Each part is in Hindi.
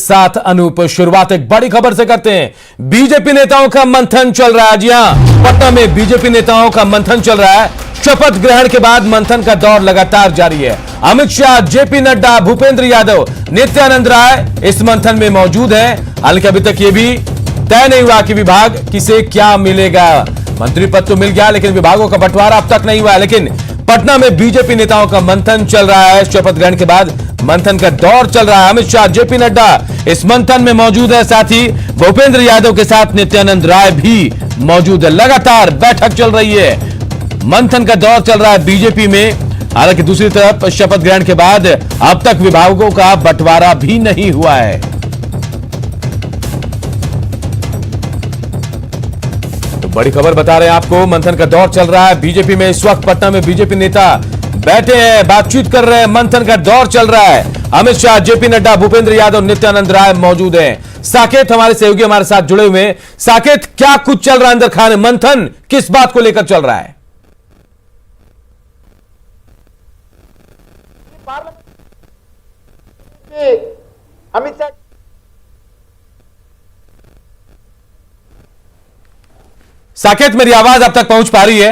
साथ अनूप। शुरुआत एक बड़ी खबर से करते हैं। बीजेपी नेताओं का मंथन चल रहा है। जी हां, पटना में बीजेपी नेताओं का मंथन चल रहा है। शपथ ग्रहण के बाद मंथन का दौर लगातार जारी है। अमित शाह, जेपी नड्डा, भूपेंद्र यादव, नित्यानंद राय इस मंथन में मौजूद हैं। हालांकि अभी तक यह भी तय नहीं हुआ कि विभाग किसे क्या मिलेगा। मंत्री पद तो मिल गया, लेकिन विभागों का बंटवारा अब तक नहीं हुआ। लेकिन पटना में बीजेपी नेताओं का मंथन चल रहा है। शपथ ग्रहण के बाद मंथन का दौर चल रहा है। अमित शाह, जेपी नड्डा इस मंथन में मौजूद है। साथ ही भूपेंद्र यादव के साथ नित्यानंद राय भी मौजूद है। लगातार बैठक चल रही है, मंथन का दौर चल रहा है बीजेपी में। हालांकि दूसरी तरफ शपथ ग्रहण के बाद अब तक विभागों का बंटवारा भी नहीं हुआ है। तो बड़ी खबर बता रहे हैं आपको, मंथन का दौर चल रहा है बीजेपी में। इस वक्त पटना में बीजेपी नेता बैठे हैं, बातचीत कर रहे हैं, मंथन का दौर चल रहा है। अमित शाह, जेपी नड्डा, भूपेंद्र यादव, नित्यानंद राय मौजूद हैं। साकेत हमारे सहयोगी हमारे साथ जुड़े हुए हैं। साकेत, क्या कुछ चल रहा है अंदर खाने? मंथन किस बात को लेकर चल रहा है? अमित शाह साकेत, मेरी आवाज अब तक पहुंच पा रही है?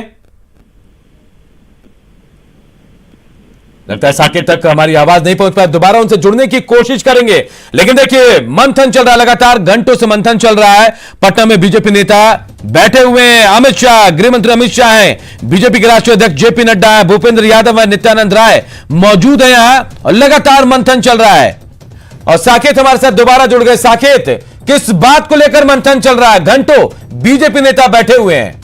लगता है साकेत तक हमारी आवाज नहीं पहुंच पाई। दोबारा उनसे जुड़ने की कोशिश करेंगे। लेकिन देखिए, मंथन चल रहा है, लगातार घंटों से मंथन चल रहा है। पटना में बीजेपी नेता बैठे हुए हैं। अमित शाह, गृह मंत्री अमित शाह हैं, बीजेपी के राष्ट्रीय अध्यक्ष जेपी नड्डा है, भूपेंद्र यादव है, नित्यानंद राय मौजूद है यहां और लगातार मंथन चल रहा है। और साकेत हमारे साथ दोबारा जुड़ गए। साकेत, किस बात को लेकर मंथन चल रहा है? घंटों बीजेपी नेता बैठे हुए हैं।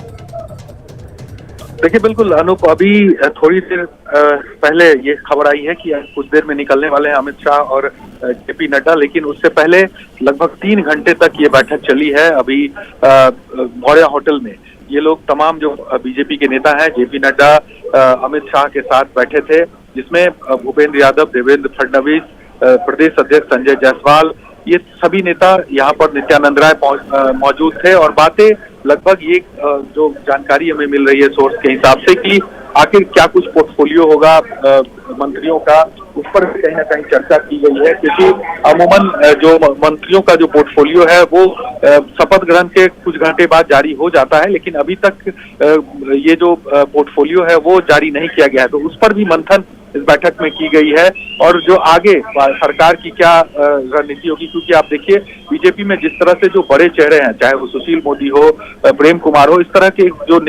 देखिए, बिल्कुल अनूप, अभी थोड़ी देर पहले ये खबर आई है कि कुछ देर में निकलने वाले हैं अमित शाह और जेपी नड्डा। लेकिन उससे पहले लगभग 3 घंटे तक ये बैठक चली है। अभी मौर्या होटल में ये लोग तमाम जो बीजेपी के नेता हैं, जेपी नड्डा अमित शाह के साथ बैठे थे, जिसमें भूपेंद्र यादव, देवेंद्र फडणवीस, प्रदेश अध्यक्ष संजय जायसवाल, ये सभी नेता यहाँ पर नित्यानंद राय मौजूद थे। और बातें लगभग ये जो जानकारी हमें मिल रही है सोर्स के हिसाब से कि आखिर क्या कुछ पोर्टफोलियो होगा मंत्रियों का, उस पर भी कहीं ना कहीं चर्चा की गई है। क्योंकि अमूमन जो मंत्रियों का जो पोर्टफोलियो है वो शपथ ग्रहण के कुछ घंटे बाद जारी हो जाता है, लेकिन अभी तक ये जो पोर्टफोलियो है वो जारी नहीं किया गया है। तो उस पर भी मंथन इस बैठक में की गई है। और जो आगे सरकार की क्या रणनीति होगी, क्योंकि आप देखिए बीजेपी में जिस तरह से जो बड़े चेहरे हैं, चाहे वो सुशील मोदी हो, प्रेम कुमार हो, इस तरह के जो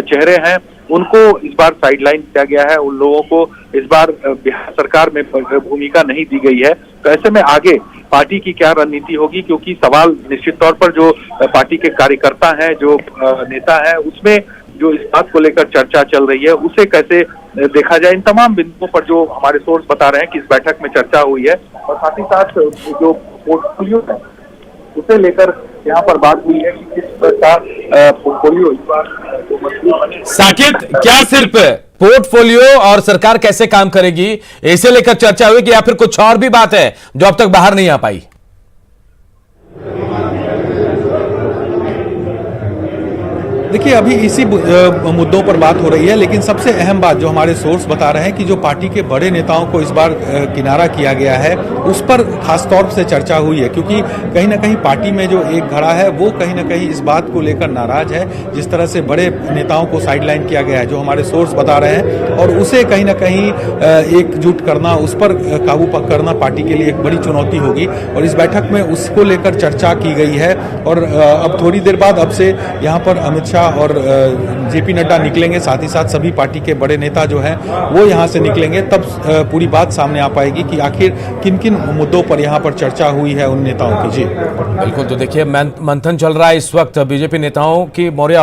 चेहरे हैं उनको इस बार साइडलाइन किया गया है। उन लोगों को इस बार बिहार सरकार में भूमिका नहीं दी गई है। तो ऐसे में आगे पार्टी की क्या रणनीति होगी, क्योंकि सवाल निश्चित तौर पर जो पार्टी के कार्यकर्ता हैं, जो नेता हैं, उसमें जो इस बात को लेकर चर्चा चल रही है उसे कैसे देखा जाए। इन तमाम बिंदुओं पर जो हमारे सोर्स बता रहे हैं कि इस बैठक में चर्चा हुई है। और साथ ही साथ जो पोर्टफोलियो है उसे लेकर यहाँ पर बात हुई है कि किस प्रकार पोर्टफोलियो इस बार। साकेत, क्या सिर्फ पोर्टफोलियो और सरकार कैसे काम करेगी इसे लेकर चर्चा हुई कि या फिर कुछ और भी बात है जो अब तक बाहर नहीं आ पाई? देखिए, अभी इसी मुद्दों पर बात हो रही है, लेकिन सबसे अहम बात जो हमारे सोर्स बता रहे हैं कि जो पार्टी के बड़े नेताओं को इस बार किनारा किया गया है उस पर खास तौर से चर्चा हुई है। क्योंकि कहीं ना कहीं पार्टी में जो एक घड़ा है वो कहीं ना कहीं इस बात को लेकर नाराज है, जिस तरह से बड़े नेताओं को साइडलाइन किया गया है, जो हमारे सोर्स बता रहे हैं। और उसे कहीं ना कहीं एकजुट करना, उस पर काबू करना पार्टी के लिए एक बड़ी चुनौती होगी। और इस बैठक में उसको लेकर चर्चा की गई है। और अब थोड़ी देर बाद अब से यहाँ पर अमित शाह और जेपी नड्डा निकलेंगे, साथ ही साथ सभी पार्टी के बड़े नेता जो हैं वो यहाँ से निकलेंगे। तब पूरी बात सामने आ पाएगी कि आखिर किन किन मुद्दों पर यहाँ पर चर्चा हुई है उन नेताओं की। जी बिल्कुल, तो देखिए मंथन चल रहा है इस वक्त बीजेपी नेताओं की मौर्या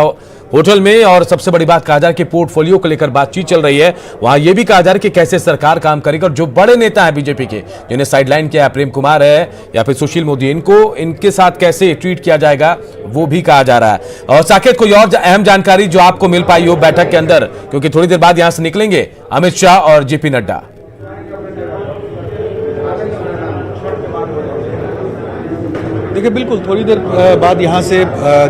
होटल में। और सबसे बड़ी बात कहा जा रहा है कि पोर्टफोलियो को लेकर बातचीत चल रही है। वहां यह भी कहा जा रहा है कि कैसे सरकार काम करेगी। और जो बड़े नेता हैं बीजेपी के, जिन्हें साइडलाइन किया है, प्रेम कुमार है या फिर सुशील मोदी, इनके साथ कैसे ट्रीट किया जाएगा वो भी कहा जा रहा है। और साकेत, कोई और अहम जानकारी जो आपको मिल पाई हो बैठक के अंदर, क्योंकि थोड़ी देर बाद यहां से निकलेंगे अमित शाह और जेपी नड्डा? देखिए बिल्कुल थोड़ी देर बाद यहाँ से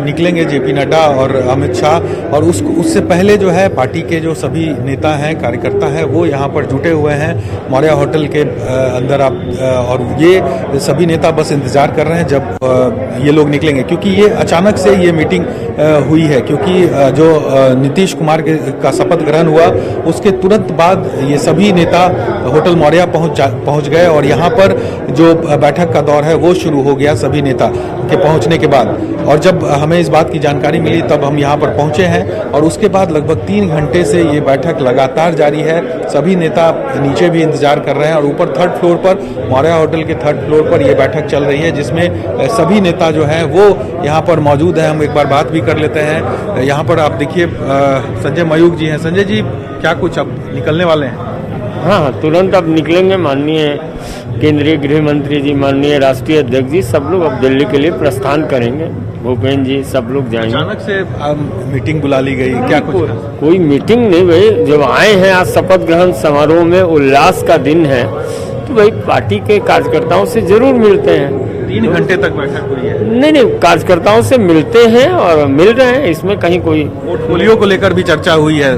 निकलेंगे जेपी नड्डा और अमित शाह, और उससे पहले जो है पार्टी के जो सभी नेता हैं, कार्यकर्ता हैं, वो यहाँ पर जुटे हुए हैं मौर्या होटल के अंदर। आप और ये सभी नेता बस इंतजार कर रहे हैं जब ये लोग निकलेंगे, क्योंकि ये अचानक से ये मीटिंग हुई है, क्योंकि जो नीतीश कुमार का शपथ ग्रहण हुआ उसके तुरंत बाद ये सभी नेता होटल मौर्या पहुंच गए और यहाँ पर जो बैठक का दौर है वो शुरू हो गया सभी नेता के पहुंचने के बाद। और जब हमें इस बात की जानकारी मिली तब हम यहाँ पर पहुंचे हैं और उसके बाद लगभग 3 घंटे से ये बैठक लगातार जारी है। सभी नेता नीचे भी इंतजार कर रहे हैं और ऊपर 3rd फ्लोर पर मौर्या होटल के 3rd फ्लोर पर ये बैठक चल रही है, जिसमें सभी नेता जो हैं वो यहाँ पर मौजूद हैं। हम एक बार बात भी कर लेते हैं। यहाँ पर आप देखिए संजय मयूख जी हैं। संजय जी, क्या कुछ अब निकलने वाले हैं? हाँ, तुरंत अब निकलेंगे। माननीय केंद्रीय गृह मंत्री जी, माननीय राष्ट्रीय अध्यक्ष जी, सब लोग अब दिल्ली के लिए प्रस्थान करेंगे। भूपेंद्र जी सब लोग जाएंगे। अचानक से मीटिंग बुला ली गई, क्या कुछ? कोई मीटिंग नहीं भाई, जब आए हैं आज शपथ ग्रहण समारोह में, उल्लास का दिन है, तो भाई पार्टी के कार्यकर्ताओं से जरूर मिलते हैं। 3 घंटे तक बैठक हुई है। नहीं, कार्यकर्ताओं से मिलते हैं और मिल रहे हैं, इसमें कहीं कोई पोर्टफोलियो को लेकर भी चर्चा हुई है।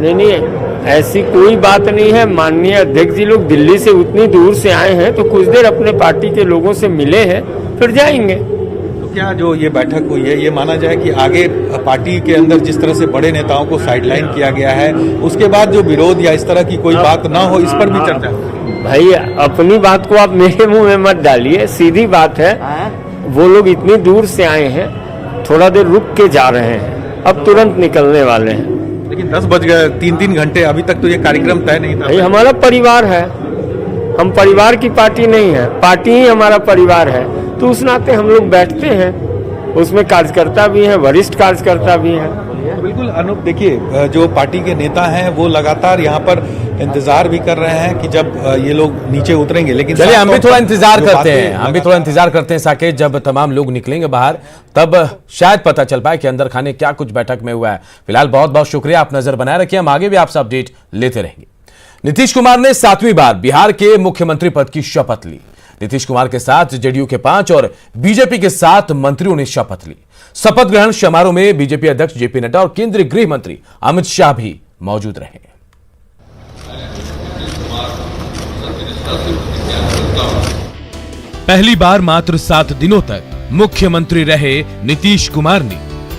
नहीं, ऐसी कोई बात नहीं है। माननीय अध्यक्ष जी लोग दिल्ली से उतनी दूर से आए हैं तो कुछ देर अपने पार्टी के लोगों से मिले हैं, फिर जाएंगे। तो क्या जो ये बैठक हुई है, ये माना जाए कि आगे पार्टी के अंदर जिस तरह से बड़े नेताओं को साइडलाइन किया गया है, उसके बाद जो विरोध या इस तरह की कोई बात ना हो, इस पर भी चर्चा? भाई अपनी बात को आप मेरे मुंह में मत डालिए, सीधी बात है। वो लोग इतनी दूर से आए हैं, थोड़ा देर रुक के जा रहे हैं, अब तुरंत निकलने वाले हैं। लेकिन 10 बज गए, 3 घंटे अभी तक तो ये कार्यक्रम तय नहीं था। भाई हमारा परिवार है, हम परिवार की पार्टी नहीं है, पार्टी ही हमारा परिवार है, तो उस नाते हम लोग बैठते हैं। उसमें कार्यकर्ता भी हैं, वरिष्ठ कार्यकर्ता भी हैं। बिल्कुल अनूप, देखिए जो पार्टी के नेता हैं वो लगातार यहाँ पर इंतजार भी कर रहे हैं कि जब ये लोग नीचे उतरेंगे। लेकिन चलिए हम भी थोड़ा इंतजार करते हैं, साकेत, जब तमाम लोग निकलेंगे बाहर तब शायद पता चल पाए कि अंदर खाने क्या कुछ बैठक में हुआ है। फिलहाल बहुत बहुत शुक्रिया, आप नजर बनाए रखिए, हम आगे भी आपसे अपडेट लेते रहेंगे। नीतीश कुमार ने 7वीं बार बिहार के मुख्यमंत्री पद की शपथ ली। नीतीश कुमार के साथ जेडीयू के 5 और बीजेपी के 7 मंत्रियों ने शपथ ली। शपथ ग्रहण समारोह में बीजेपी अध्यक्ष जेपी नड्डा और केंद्रीय गृह मंत्री अमित शाह भी मौजूद रहे। पहली बार मात्र 7 दिनों तक मुख्यमंत्री रहे नीतीश कुमार ने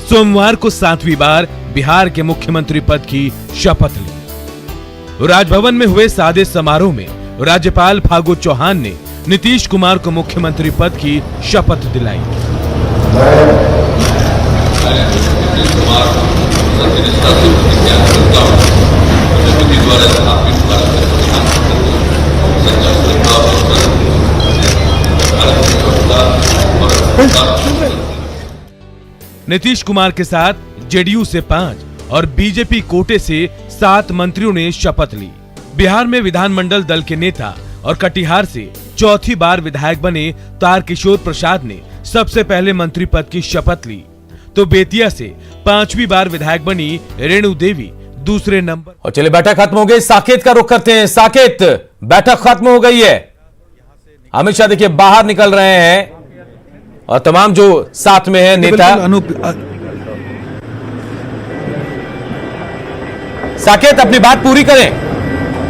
सोमवार को 7वीं बार बिहार के मुख्यमंत्री पद की शपथ ली। राजभवन में हुए सादे समारोह में राज्यपाल फागू चौहान ने नीतीश कुमार को मुख्यमंत्री पद की शपथ दिलाई। नीतीश कुमार के साथ जेडीयू से 5 और बीजेपी कोटे से 7 मंत्रियों ने शपथ ली। बिहार में विधानमंडल दल के नेता और कटिहार से चौथी बार विधायक बने तारकिशोर प्रसाद ने सबसे पहले मंत्री पद की शपथ ली, तो बेतिया से 5वीं बार विधायक बनी रेणु देवी दूसरे नंबर। और चलिए बैठक खत्म हो गई, साकेत का रुख करते हैं। साकेत, बैठक खत्म हो गई है, अमित शाह देखिए बाहर निकल रहे हैं और तमाम जो साथ में है नेता। साकेत अपनी बात पूरी करें।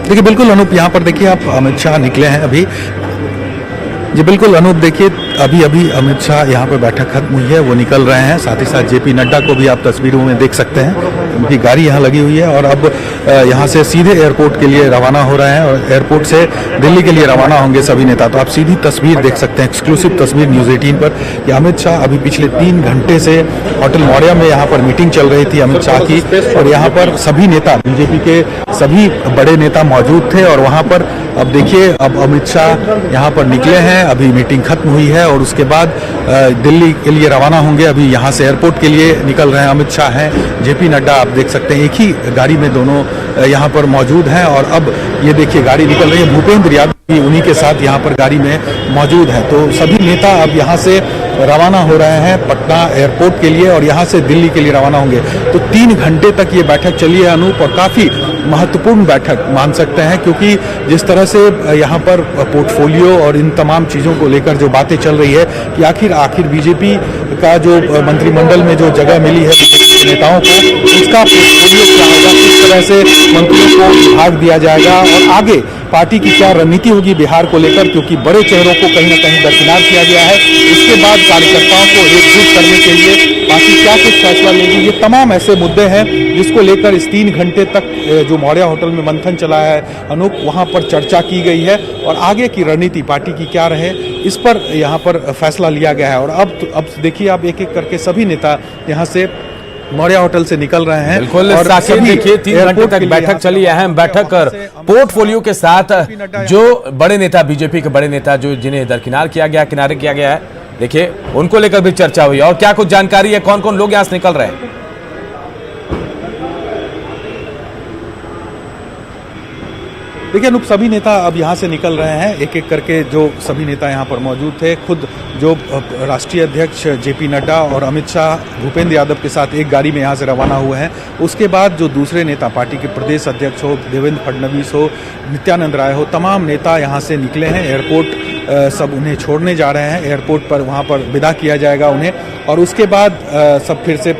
देखिए बिल्कुल अनूप, यहाँ पर देखिए आप अमित शाह निकले हैं अभी। जी बिल्कुल अनूप, देखिए अभी अमित शाह यहाँ पर बैठक खत्म हुई है, वो निकल रहे हैं। साथ ही साथ जेपी नड्डा को भी आप तस्वीरों में देख सकते हैं, उनकी गाड़ी यहाँ लगी हुई है और अब यहाँ से सीधे एयरपोर्ट के लिए रवाना हो रहे हैं और एयरपोर्ट से दिल्ली के लिए रवाना होंगे सभी नेता। तो आप सीधी तस्वीर देख सकते हैं, एक्सक्लूसिव तस्वीर न्यूज़ 18 पर, कि अमित शाह अभी पिछले 3 घंटे से होटल मौर्या में यहाँ पर मीटिंग चल रही थी अमित शाह की, और यहाँ पर सभी नेता, बीजेपी के सभी बड़े नेता मौजूद थे। और वहाँ पर अब देखिए अब अमित शाह यहाँ पर निकले हैं, अभी मीटिंग खत्म हुई है और उसके बाद दिल्ली के लिए रवाना होंगे। अभी यहाँ से एयरपोर्ट के लिए निकल रहे हैं अमित शाह हैं, जेपी नड्डा आप देख सकते हैं, एक ही गाड़ी में दोनों यहाँ पर मौजूद हैं। और अब ये देखिए गाड़ी निकल रही है, भूपेंद्र यादव भी उन्हीं के साथ यहाँ पर गाड़ी में मौजूद है। तो सभी नेता अब यहाँ से रवाना हो रहे हैं पटना एयरपोर्ट के लिए और यहाँ से दिल्ली के लिए रवाना होंगे। तो 3 घंटे तक ये बैठक चली है अनूप, और काफी महत्वपूर्ण बैठक मान सकते हैं, क्योंकि जिस तरह से यहाँ पर पोर्टफोलियो और इन तमाम चीज़ों को लेकर जो बातें चल रही है कि आखिर बीजेपी का जो मंत्रिमंडल में जो जगह मिली है बीजेपी के नेताओं को, उसका पोर्टफोलियो क्या होगा, किस तरह से मंत्रियों को विभाग दिया जाएगा और आगे पार्टी की क्या रणनीति होगी बिहार को लेकर, क्योंकि बड़े चेहरों को कहीं ना कहीं दरकिनार किया गया है। इसके बाद कार्यकर्ताओं को एकजुट करने के लिए पार्टी क्या कुछ फैसला लेगी, ये तमाम ऐसे मुद्दे हैं जिसको लेकर इस 3 घंटे तक जो मौर्य होटल में मंथन चला है अनूप, वहां पर चर्चा की गई है और आगे की रणनीति पार्टी की क्या रहे इस पर यहाँ पर फैसला लिया गया है। और अब देखिए आप एक एक करके सभी नेता यहाँ से मौर्य होटल से निकल रहे हैं। बिल्कुल, और देखिए 3 घंटे तक बैठक चली, अहम बैठक और पोर्टफोलियो के साथ जो बड़े नेता, बीजेपी के बड़े नेता जो जिन्हें दरकिनार किया गया, किनारे किया गया है, देखिए उनको लेकर भी चर्चा हुई। और क्या कुछ जानकारी है, कौन कौन लोग यहां से निकल रहे हैं? देखिए अनूप, सभी नेता अब यहाँ से निकल रहे हैं एक एक करके। जो सभी नेता यहाँ पर मौजूद थे, खुद जो राष्ट्रीय अध्यक्ष जेपी नड्डा और अमित शाह भूपेंद्र यादव के साथ एक गाड़ी में यहाँ से रवाना हुए हैं। उसके बाद जो दूसरे नेता, पार्टी के प्रदेश अध्यक्ष हो, देवेंद्र फडणवीस हो, नित्यानंद राय हो, तमाम नेता यहाँ से निकले हैं। एयरपोर्ट सब उन्हें छोड़ने जा रहे हैं, एयरपोर्ट पर वहाँ पर विदा किया जाएगा उन्हें और उसके बाद सब फिर से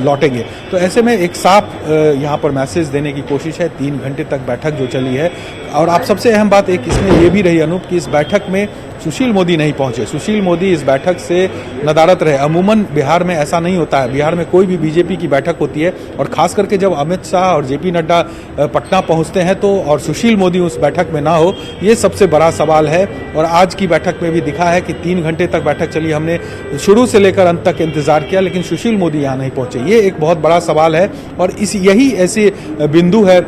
लौटेंगे। तो ऐसे में एक साफ यहाँ पर मैसेज देने की कोशिश है। 3 घंटे तक बैठक जो चली है और आप सबसे अहम बात एक इसमें ये भी रही अनूप कि इस बैठक में सुशील मोदी नहीं पहुंचे। सुशील मोदी इस बैठक से नदारद रहे। अमूमन बिहार में ऐसा नहीं होता है। बिहार में कोई भी बीजेपी की बैठक होती है और खास करके जब अमित शाह और जेपी नड्डा पटना पहुंचते हैं तो और सुशील मोदी उस बैठक में ना हो, ये सबसे बड़ा सवाल है। और आज की बैठक में भी दिखा है कि 3 घंटे तक बैठक चली, हमने शुरू से लेकर अंत तक इंतजार किया, लेकिन सुशील मोदी यहाँ नहीं पहुंचे। ये एक बहुत बड़ा सवाल है और यही ऐसे बिंदु है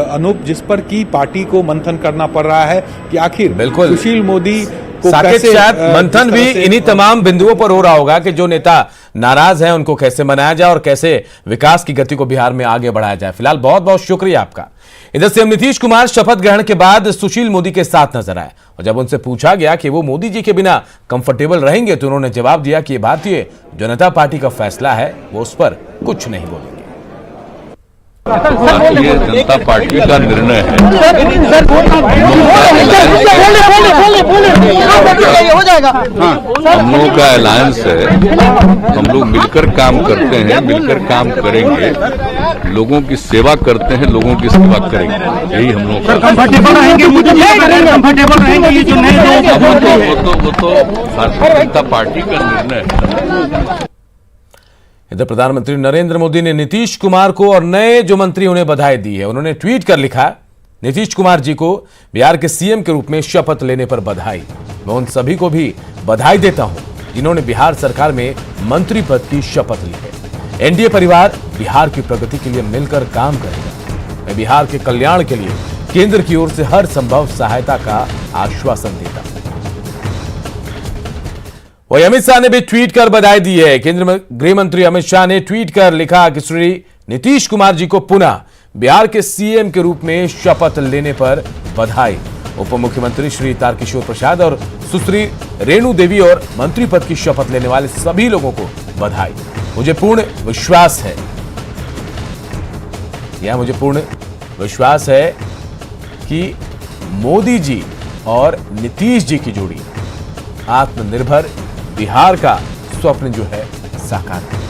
अनूप जिस पर की पार्टी को मंथन करना पड़ रहा है कि आखिर बिल्कुल सुशील मोदी साकेत, शायद मंथन भी इन्हीं तमाम बिंदुओं पर हो रहा होगा कि जो नेता नाराज हैं उनको कैसे मनाया जाए और कैसे विकास की गति को बिहार में आगे बढ़ाया जाए। फिलहाल बहुत बहुत शुक्रिया आपका। इधर सीएम नीतीश कुमार शपथ ग्रहण के बाद सुशील मोदी के साथ नजर आए और जब उनसे पूछा गया कि वो मोदी जी के बिना कंफर्टेबल रहेंगे तो उन्होंने जवाब दिया कि भारतीय जनता पार्टी का फैसला है, वो उस पर कुछ नहीं बोलेंगे। भारतीय जनता पार्टी का निर्णय है। हम लोगों का अलायंस है, हम लोग मिलकर काम करते हैं, मिलकर काम करेंगे, लोगों की सेवा करते हैं, लोगों की सेवा करेंगे, यही हम लोग कंफर्टेबल रहेंगे। वो तो भारतीय जनता पार्टी का निर्णय है। इधर प्रधानमंत्री नरेंद्र मोदी ने नीतीश कुमार को और नए जो मंत्री उन्हें बधाई दी है। उन्होंने ट्वीट कर लिखा, नीतीश कुमार जी को बिहार के सीएम के रूप में शपथ लेने पर बधाई। मैं उन सभी को भी बधाई देता हूं जिन्होंने बिहार सरकार में मंत्री पद की शपथ ली है। एनडीए परिवार बिहार की प्रगति के लिए मिलकर काम करेगा। मैं बिहार के कल्याण के लिए केंद्र की ओर से हर संभव सहायता का आश्वासन देता हूं। वही अमित शाह ने भी ट्वीट कर बधाई दी है। केंद्रीय गृह मंत्री अमित शाह ने ट्वीट कर लिखा कि श्री नीतीश कुमार जी को पुनः बिहार के सीएम के रूप में शपथ लेने पर बधाई। उप मुख्यमंत्री श्री तारकिशोर प्रसाद और सुश्री रेणु देवी और मंत्री पद की शपथ लेने वाले सभी लोगों को बधाई। मुझे पूर्ण विश्वास है कि मोदी जी और नीतीश जी की जोड़ी आत्मनिर्भर बिहार का स्वप्न जो है साकार करेगी।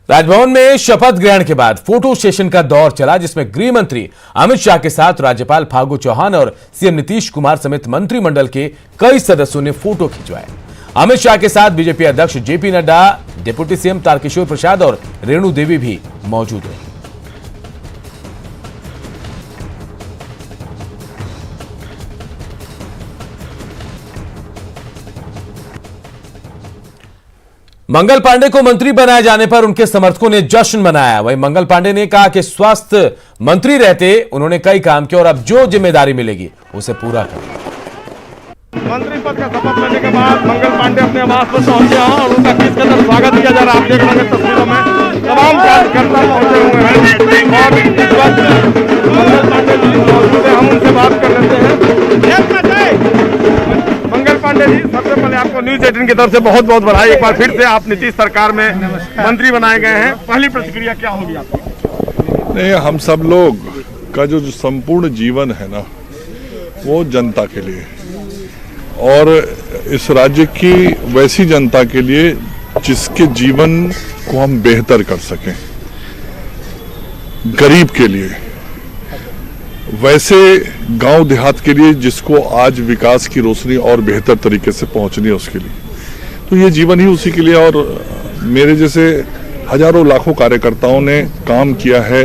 राजभवन में शपथ ग्रहण के बाद फोटो सेशन का दौर चला, जिसमें गृह मंत्री अमित शाह के साथ राज्यपाल फागू चौहान और सीएम नीतीश कुमार समेत मंत्रिमंडल के कई सदस्यों ने फोटो खिंचवाए। अमित शाह के साथ बीजेपी अध्यक्ष जेपी नड्डा, डिप्टी सीएम तारकिशोर प्रसाद और रेणु देवी भी मौजूद रही। मंगल पांडे को मंत्री बनाए जाने पर उनके समर्थकों ने जश्न मनाया। वहीं मंगल पांडे ने कहा कि स्वस्थ मंत्री रहते उन्होंने कई काम किए और अब जो जिम्मेदारी मिलेगी उसे पूरा करेंगे। मंत्री पद का शपथ लेने के बाद मंगल पांडे अपने आवास पर पहुंचे हैं और उनका किस कदर स्वागत किया जा रहा है आप देख रहे हैं तस्वीरों में। तमाम कार्यकर्ता पहुंचे हुए हैं और इस वक्त मंगल पांडे जी मौजूद है, हम उनसे बात कर लेते हैं। मंगल पांडे जी, सबसे पहले आपको न्यूज 18 की तरफ से बहुत बहुत बधाई। एक बार फिर से आप नीतीश सरकार में मंत्री बनाए गए हैं, पहली प्रतिक्रिया क्या होगी आपकी? नहीं, हम सब लोग का जो संपूर्ण जीवन है ना, वो जनता के लिए और इस राज्य की वैसी जनता के लिए जिसके जीवन को हम बेहतर कर सकें, गरीब के लिए, वैसे गांव देहात के लिए जिसको आज विकास की रोशनी और बेहतर तरीके से पहुंचनी है उसके लिए। तो ये जीवन ही उसी के लिए, और मेरे जैसे हजारों लाखों कार्यकर्ताओं ने काम किया है,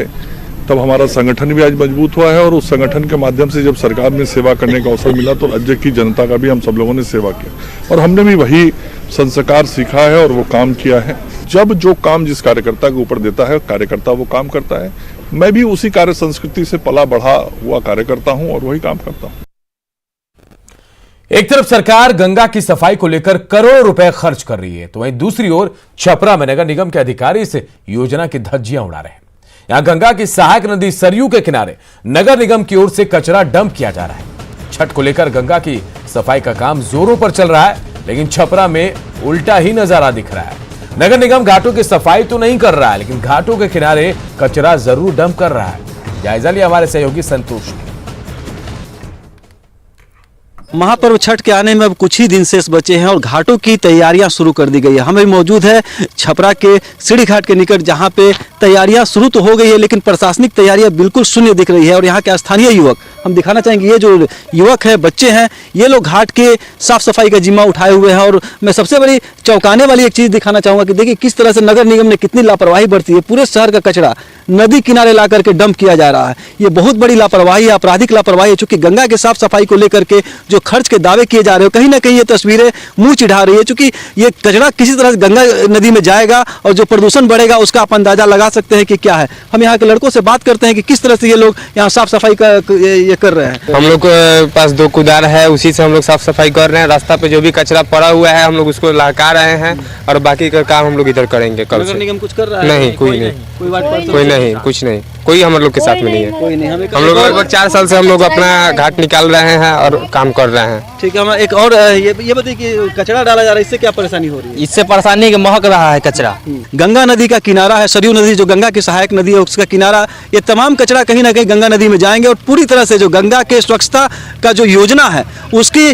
तब हमारा संगठन भी आज मजबूत हुआ है। और उस संगठन के माध्यम से जब सरकार में सेवा करने का अवसर मिला तो राज्य की जनता का भी हम सब लोगों ने सेवा किया और हमने भी वही संस्कार सीखा है और वो काम किया है। जब जो काम जिस कार्यकर्ता के ऊपर देता है कार्यकर्ता वो काम करता है। मैं भी उसी कार्य संस्कृति से पला बढ़ा हुआ कार्यकर्ता हूं और वही काम करता हूं। एक तरफ सरकार गंगा की सफाई को लेकर करोड़ों रुपए खर्च कर रही है, तो वहीं दूसरी ओर छपरा में नगर निगम के अधिकारी इस योजना की धज्जियां उड़ा रहे हैं। यहां गंगा की सहायक नदी सरयू के किनारे नगर निगम की ओर से कचरा डंप किया जा रहा है। छठ को लेकर गंगा की सफाई का काम जोरों पर चल रहा है, लेकिन छपरा में उल्टा ही नजारा दिख रहा है। नगर निगम घाटों की सफाई तो नहीं कर रहा है, लेकिन घाटों के किनारे कचरा जरूर डंप कर रहा है। जायजा लिया हमारे सहयोगी संतोष ने। महापर्व छठ के आने में अब कुछ ही दिन शेष बचे हैं और घाटों की तैयारियां शुरू कर दी गई है। हमें मौजूद है छपरा के सीढ़ी घाट के निकट, जहां पे तैयारियां शुरू तो हो गई है लेकिन प्रशासनिक तैयारियां बिल्कुल शून्य दिख रही है। और यहाँ के स्थानीय युवक, हम दिखाना चाहेंगे, ये जो युवक है, बच्चे हैं, ये लोग घाट के साफ सफाई का जिम्मा उठाए हुए हैं। और मैं सबसे बड़ी चौंकाने वाली एक चीज दिखाना चाहूंगा कि देखिए किस तरह से नगर निगम ने कितनी लापरवाही बरती है। पूरे शहर का कचरा नदी किनारे ला करके डंप किया जा रहा है। ये बहुत बड़ी लापरवाही है, आपराधिक लापरवाही है। चूंकि गंगा के साफ सफाई को लेकर के जो खर्च के दावे किए जा रहे हो, कहीं ना कहीं ये तस्वीरें मुंह चिढ़ा रही है। चूंकि ये कचरा किसी तरह से गंगा नदी में जाएगा और जो प्रदूषण बढ़ेगा उसका आप अंदाजा लगा सकते हैं कि क्या है। हम यहाँ के लड़कों से बात करते हैं कि किस तरह से ये लोग यहाँ साफ सफाई का ये कर रहे हैं। हम लोग के पास 2 कुदार है, उसी से हम लोग साफ सफाई कर रहे हैं। रास्ता पे जो भी कचरा पड़ा हुआ है हम लोग उसको लहका रहे हैं और बाकी का काम हम लोग इधर करेंगे। कल से निगम कुछ कर रहा है? नहीं, कोई नहीं, कोई नहीं, कुछ नहीं, कोई हम लोग के साथ में नहीं है। कोई नहीं। हम लोग लगभग 4 साल से हम लोग अपना घाट निकाल रहे हैं और काम कर रहे हैं। ठीक है। हम एक और ये बताइए कि कचरा डाला जा रहा है, इससे क्या परेशानी हो रही है? इससे परेशानी महक रहा है कचरा। गंगा नदी का किनारा है, सरयू नदी जो गंगा की सहायक नदी है उसका किनारा, ये तमाम कचरा कहीं ना कहीं गंगा नदी में जाएंगे और पूरी तरह से जो गंगा के स्वच्छता का जो योजना है उसकी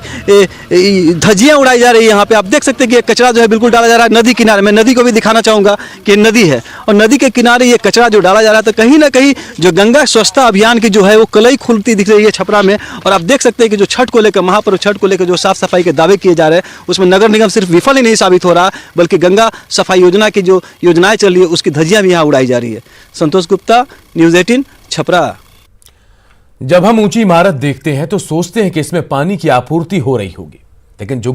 धज्जियां उड़ाई जा रही है। यहाँ पे आप देख सकते हैं कि ये कचरा जो है बिल्कुल डाला जा रहा है नदी किनारे। मैं नदी को भी दिखाना चाहूंगा कि नदी है और नदी के किनारे ये कचरा जो डाला जा रहा है, तो कहीं ना कहीं जो गंगा स्वच्छता अभियान की जो है वो कलई खुलती दिख रही है छपरा में। और आप देख सकते हैं कि जो छठ को लेकर, महापर्व छठ को लेकर जो साफ सफाई के दावे किए जा रहे हैं उसमें नगर निगम सिर्फ विफल ही नहीं साबित हो रहा, बल्कि गंगा सफाई योजना की जो योजनाएं चल रही है उसकी धज्जियां भी यहाँ उड़ाई जा रही है। संतोष गुप्ता, न्यूज़ 18, छपरा। जब हम ऊंची इमारत देखते हैं तो सोचते हैं कि इसमें पानी की आपूर्ति हो रही होगी, लेकिन जो